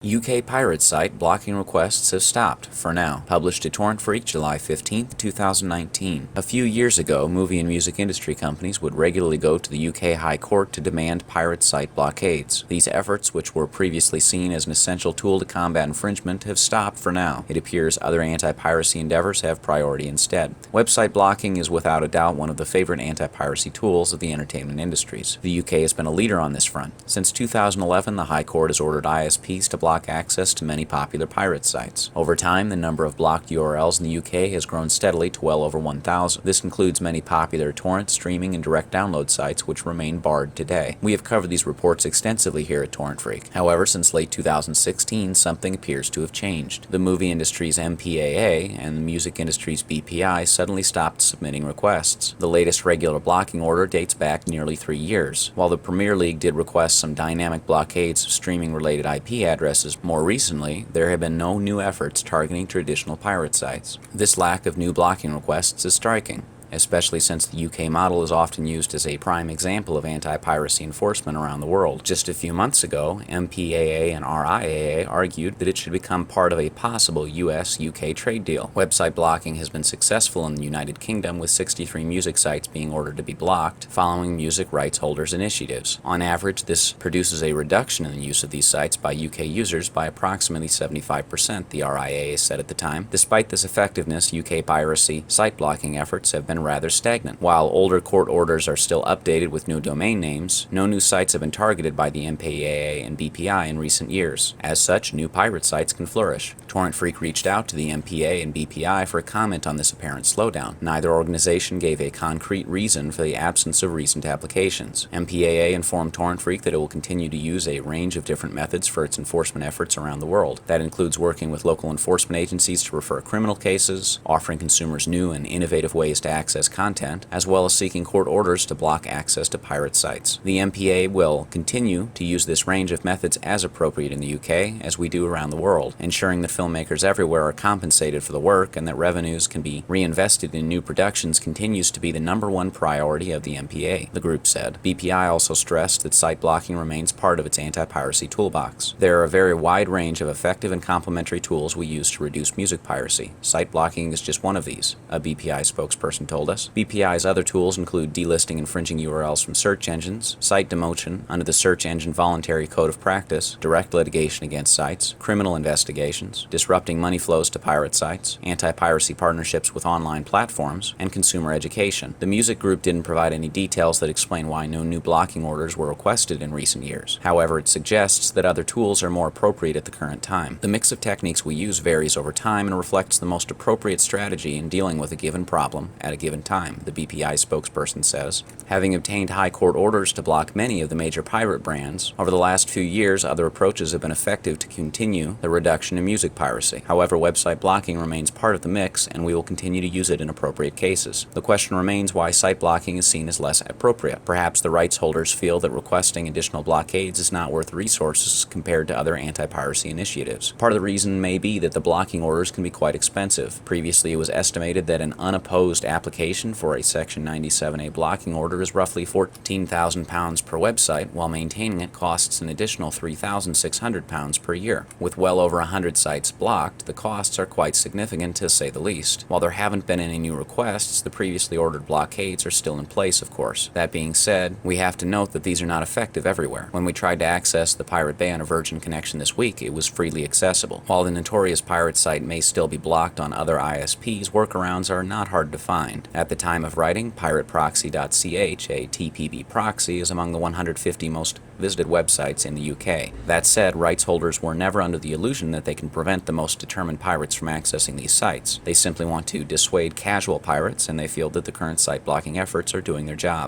UK pirate site blocking requests have stopped, for now. Published to TorrentFreak July 15, 2019. A few years ago, movie and music industry companies would regularly go to the UK High Court to demand pirate site blockades. These efforts, which were previously seen as an essential tool to combat infringement, have stopped for now. It appears other anti-piracy endeavors have priority instead. Website blocking is without a doubt one of the favorite anti-piracy tools of the entertainment industries. The UK has been a leader on this front. Since 2011, the High Court has ordered ISPs to block access to many popular pirate sites. Over time, the number of blocked URLs in the UK has grown steadily to well over 1,000. This includes many popular torrent, streaming, and direct download sites which remain barred today. We have covered these reports extensively here at TorrentFreak. However, since late 2016, something appears to have changed. The movie industry's MPAA and the music industry's BPI suddenly stopped submitting requests. The latest regular blocking order dates back nearly 3 years. While the Premier League did request some dynamic blockades of streaming-related IP addresses more recently, there have been no new efforts targeting traditional pirate sites. This lack of new blocking requests is striking, especially since the UK model is often used as a prime example of anti-piracy enforcement around the world. Just a few months ago, MPAA and RIAA argued that it should become part of a possible US-UK trade deal. Website blocking has been successful in the United Kingdom, with 63 music sites being ordered to be blocked following music rights holders' initiatives. On average, this produces a reduction in the use of these sites by UK users by approximately 75%, the RIAA said at the time. Despite this effectiveness, UK piracy site blocking efforts have been rather stagnant. While older court orders are still updated with new domain names, no new sites have been targeted by the MPAA and BPI in recent years. As such, new pirate sites can flourish. TorrentFreak reached out to the MPA and BPI for a comment on this apparent slowdown. Neither organization gave a concrete reason for the absence of recent applications. MPAA informed TorrentFreak that it will continue to use a range of different methods for its enforcement efforts around the world. That includes working with local enforcement agencies to refer criminal cases, offering consumers new and innovative ways to access content, as well as seeking court orders to block access to pirate sites. The MPA will continue to use this range of methods as appropriate in the UK, as we do around the world, ensuring that filmmakers everywhere are compensated for the work and that revenues can be reinvested in new productions continues to be the #1 priority of the MPA, the group said. BPI also stressed that site blocking remains part of its anti-piracy toolbox. There are a very wide range of effective and complementary tools we use to reduce music piracy. Site blocking is just one of these, a BPI spokesperson told us. BPI's other tools include delisting infringing URLs from search engines, site demotion under the Search Engine Voluntary Code of Practice, direct litigation against sites, criminal investigations, disrupting money flows to pirate sites, anti-piracy partnerships with online platforms, and consumer education. The music group didn't provide any details that explain why no new blocking orders were requested in recent years. However, it suggests that other tools are more appropriate at the current time. The mix of techniques we use varies over time and reflects the most appropriate strategy in dealing with a given problem at a given time, the BPI spokesperson says. Having obtained high court orders to block many of the major pirate brands, over the last few years other approaches have been effective to continue the reduction in music piracy. However, website blocking remains part of the mix, and we will continue to use it in appropriate cases. The question remains why site blocking is seen as less appropriate. Perhaps the rights holders feel that requesting additional blockades is not worth resources compared to other anti-piracy initiatives. Part of the reason may be that the blocking orders can be quite expensive. Previously, it was estimated that an unopposed application for a Section 97A blocking order is roughly £14,000 per website, while maintaining it costs an additional £3,600 per year. With well over 100 sites blocked, the costs are quite significant to say the least. While there haven't been any new requests, the previously ordered blockades are still in place, of course. That being said, we have to note that these are not effective everywhere. When we tried to access the Pirate Bay on a Virgin connection this week, it was freely accessible. While the notorious pirate site may still be blocked on other ISPs, workarounds are not hard to find. At the time of writing, pirateproxy.ch, a TPB proxy, is among the 150 most visited websites in the UK. That said, rights holders were never under the illusion that they can prevent the most determined pirates from accessing these sites. They simply want to dissuade casual pirates, and they feel that the current site blocking efforts are doing their job.